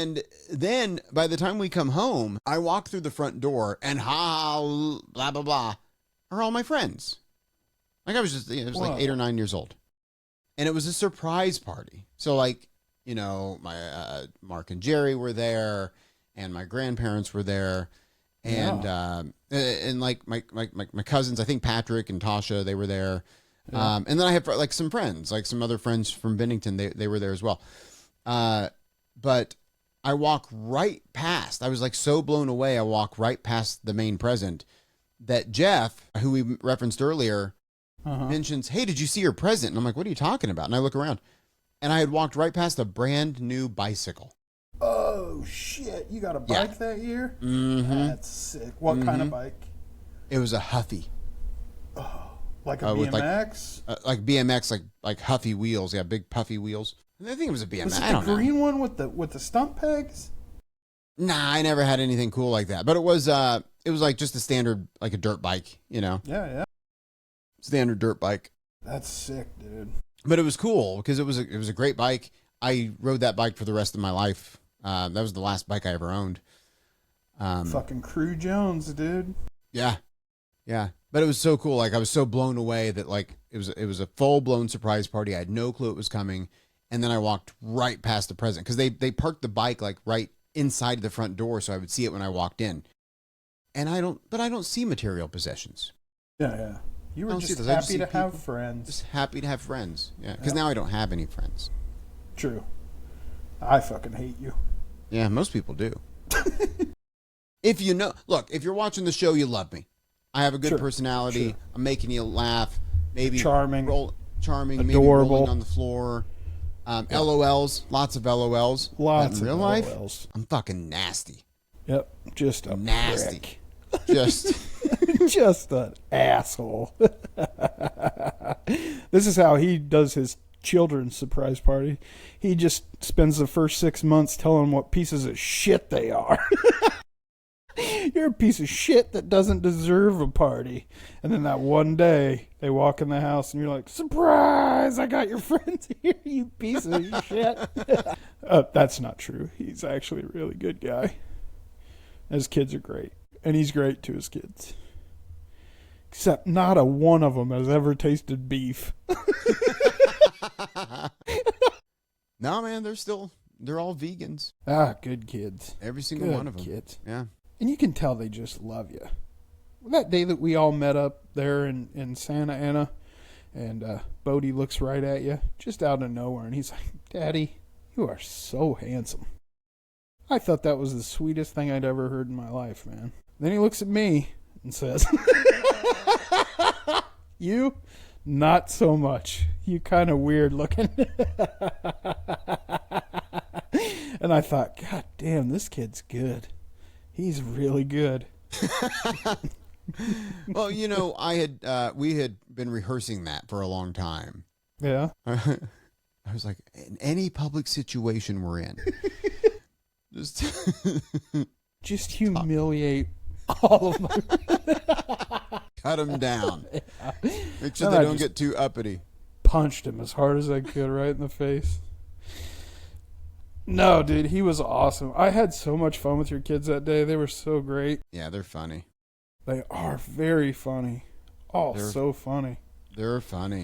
And then by the time we come home, I walk through the front door and blah, blah, blah, are all my friends. Like I was just, I was like 8 or 9 years old. And it was a surprise party. So like, my Mark and Jerry were there and my grandparents were there. And like my cousins, I think Patrick and Tasha, they were there. Yeah. And then I have like some friends, like some other friends from Bennington. They were there as well. But I walk right past, I was like so blown away. I walk right past the main present that Jeff, who we referenced earlier, mentions, hey, did you see your present? And I'm like, what are you talking about? And I look around and I had walked right past a brand new bicycle. Oh, shit. You got a bike that year? Mm-hmm. That's sick. What kind of bike? It was a Huffy. Oh, like a BMX? Like BMX, like Huffy wheels. Yeah, big puffy wheels. I think it was a BMX. Was it the green one with the stump pegs? Nah, I never had anything cool like that. But it was like just a standard, like a dirt bike, Yeah. Standard dirt bike. That's sick, dude. But it was cool because it was a great bike. I rode that bike for the rest of my life. That was the last bike I ever owned. Fucking Crew Jones, dude. Yeah. But it was so cool. Like I was so blown away that like it was a full blown surprise party. I had no clue it was coming, and then I walked right past the present because they parked the bike like right inside the front door, so I would see it when I walked in. And I don't see material possessions. Yeah. You were just happy to have friends. Just happy to have friends. Yeah, because now I don't have any friends. True. I fucking hate you. Yeah, most people do. If you're watching the show, you love me. I have a good personality. Sure. I'm making you laugh. Maybe charming, adorable, maybe rolling on the floor. LOLs, lots of LOLs. Lots in real of life, LOLs. I'm fucking nasty. Yep, just a nasty. Prick. Just an asshole. This is how he does his children's surprise party. He just spends the first 6 months telling them what pieces of shit they are. You're a piece of shit that doesn't deserve a party. And then that one day, they walk in the house and you're like, surprise, I got your friends here, you piece of shit. That's not true. He's actually a really good guy. His kids are great. And he's great to his kids. Except not a one of them has ever tasted beef. No, man, they're all vegans. Good kids. Every single one of them. Kids. Yeah. And you can tell they just love you. That day that we all met up there in Santa Ana, and Bodie looks right at you, just out of nowhere, and he's like, Daddy, you are so handsome. I thought that was the sweetest thing I'd ever heard in my life, man. Then he looks at me and says, you? Not so much. You kind of weird looking. And I thought, God damn, this kid's good. He's really good. Well, we had been rehearsing that for a long time. Yeah. I was like, in any public situation we're in, just humiliate all of them. Cut them down. Yeah. Make sure they don't get too uppity. Punched him as hard as I could right in the face. No, dude, he was awesome. I had so much fun with your kids that day. They were so great. Yeah, they're funny. They are very funny. Oh, so funny. They're funny.